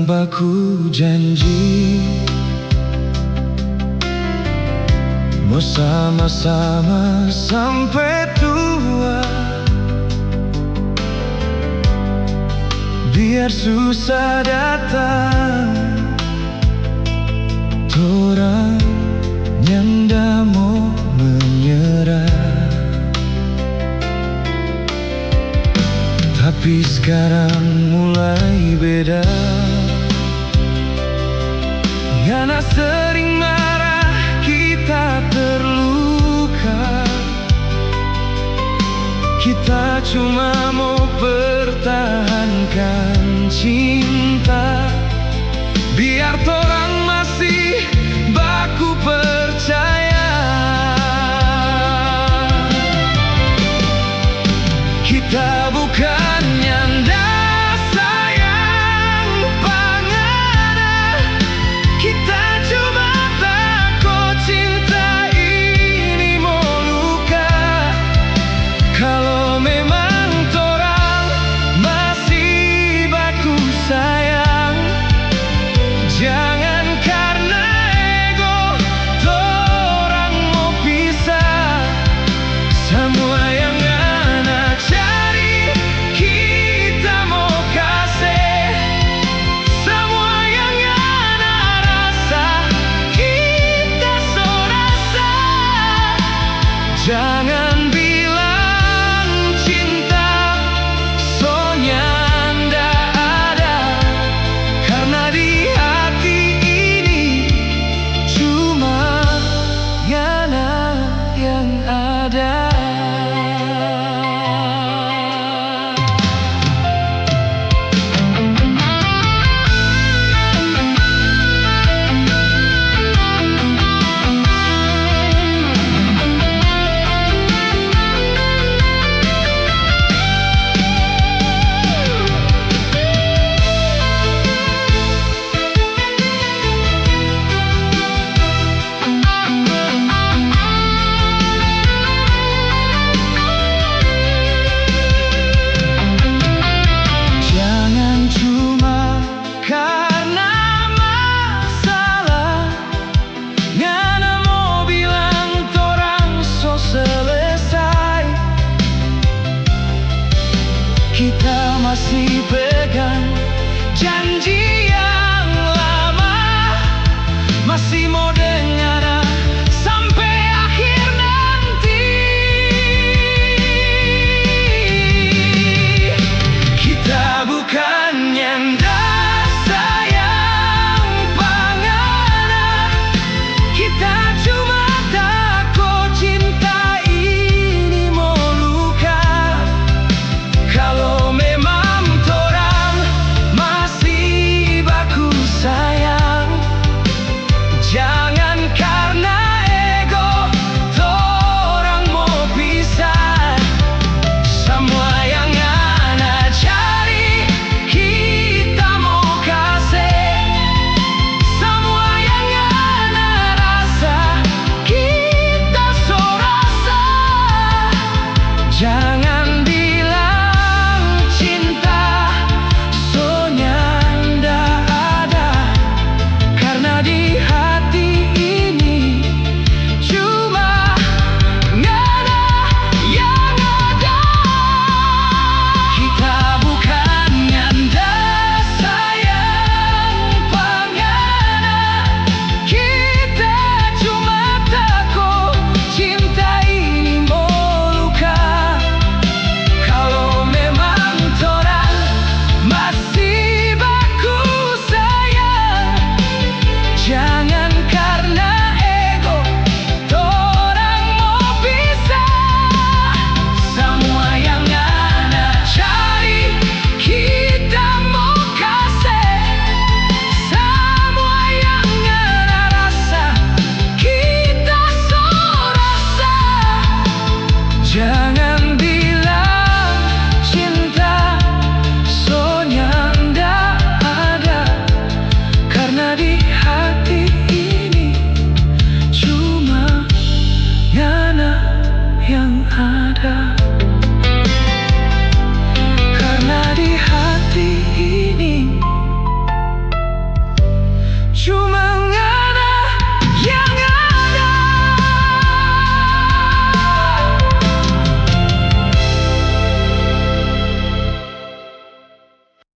yang baku janji, mau sama-sama sampai tua. Biar susah datang, torang nyanda mau menyerah. Tapi sekarang mulai beda. Yana sering marah, kita terluka. Kita cuma mau pertahankan cinta, biar torang masih baku percaya. Kita bukan nyanda sayang pangana, kita cuma takut cinta ini mau luka. Kalau memang torang masih baku sayang, jangan karena ego torang mau pisah. Semua yang anak cari kita mau kasih, semua yang anak rasa kita so rasa. Jangan bilang cinta soalnya ndak ada, karena di hati ini cuma Yana yang ada. Kita masih pegang janji yang lama, masih mau dengar sampai akhir nanti. Kita bukan nyanda sayang pangana, kita cuma takut cinta ini mau luka. Kalau memang torang masih baku sayang, jangan karena ego torang mau pisah. Semua yang ana cari kita mau kasih, semua yang ana rasa kita so rasa. Jangan bilang cinta soalnya ndak ada, karena di hati ini cuma Yana yang ada. Kita bukan nyanda sayang pangana, kita cuma takut cinta ini mau luka. Kalau memang torang masih baku sayang, jangan karena ego torang mau pisah. Semua yang ana cari kita mau kasih, semua yang ana rasa kita so rasa. Jangan bilang cinta soalnya ndak ada, karena di hati ini cuma Yana yang ada.